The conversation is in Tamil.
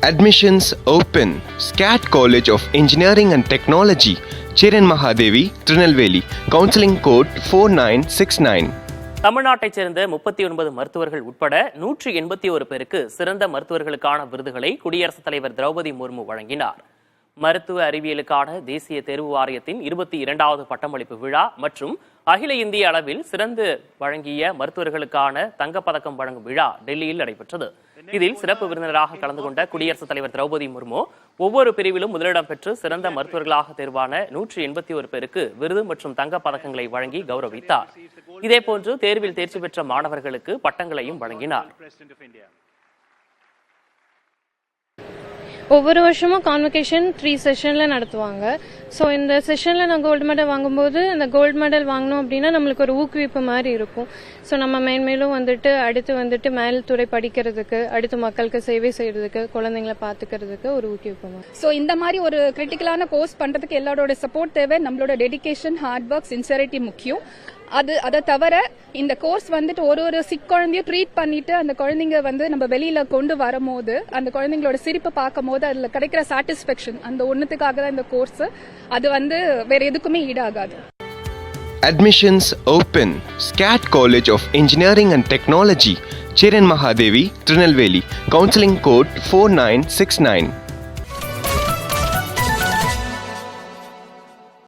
Admissions open. SCAT College of Engineering and Technology, Chiran Mahadevi, Trinelveli. Counseling code 4969. தமிழ்நாட்டைச் சேர்ந்த 39 மருத்துவர்கள் உட்பட 181 பேருக்கு சிறந்த மருத்துவர்களுக்கான விருதுகளை குடியரசுத் தலைவர் திரௌபதி முர்மு வழங்கினார். மருத்துவ அறிவியலுக்கான தேசிய தேர்வு வாரியத்தின் 22வது பட்டமளிப்பு விழா மற்றும் அகில இந்திய அளவில் சிறந்து வழங்கிய மருத்துவர்களுக்கான தங்கப்பதக்கம் வழங்கும் விழா டெல்லியில் நடைபெற்றது. இதில் சிறப்பு விருந்தினராக கலந்து கொண்ட குடியரசுத் தலைவர் திரௌபதி முர்மு ஒவ்வொரு பிரிவிலும் முதலிடம் பெற்று சிறந்த மருத்துவர்களாக தேர்வான 181 பேருக்கு விருது மற்றும் தங்கப் பதக்கங்களை வழங்கி கௌரவித்தார். இதேபோன்று தேர்வில் தேர்ச்சி பெற்ற மாணவர்களுக்கு பட்டங்களையும் வழங்கினார். ஒவ்வொரு வருஷமும் கான்வகேஷன் 3 செஷனில் நடத்துவாங்க. ஸோ இந்த செஷனில் நான் கோல்டு மெடல் வாங்கும்போது அந்த கோல்டு மெடல் வாங்கணும் அப்படின்னா நம்மளுக்கு ஒரு ஊக்குவிப்பு மாதிரி இருக்கும். ஸோ நம்ம மேன்மேலும் அடுத்து மேல்துறை படிக்கிறதுக்கு, அடுத்து மக்களுக்கு சேவை செய்யறதுக்கு, குழந்தைங்களை பார்த்துக்கிறதுக்கு ஒரு ஊக்குவிப்பு. ஸோ இந்த மாதிரி ஒரு கிரிட்டிக்கலான கோர்ஸ் பண்றதுக்கு எல்லாரோட சப்போர்ட் தேவை. நம்மளோட டெடிகேஷன், ஹார்ட் ஒர்க், சின்சியரிட்டி முக்கியம். அதை தவிர இந்த கோர்ஸ் ஒரு சிக் குழந்தைய ட்ரீட் பண்ணிட்டு அந்த குழந்தைங்க நம்ம வெளியில கொண்டு வரும்போது அந்த குழந்தைங்களோட சிரிப்பை பார்க்கும் போது அதுல கிடைக்கிற சாட்டிஸ்பேக்ஷன், அந்த ஒண்ணுத்துக்காக தான் இந்த கோர்ஸ். அது வேற எதுக்குமே ஈடாகாது. Admissions open. SCAT College of Engineering and Technology, Chiran Mahadevi, Trinelveli. Counseling code 4969.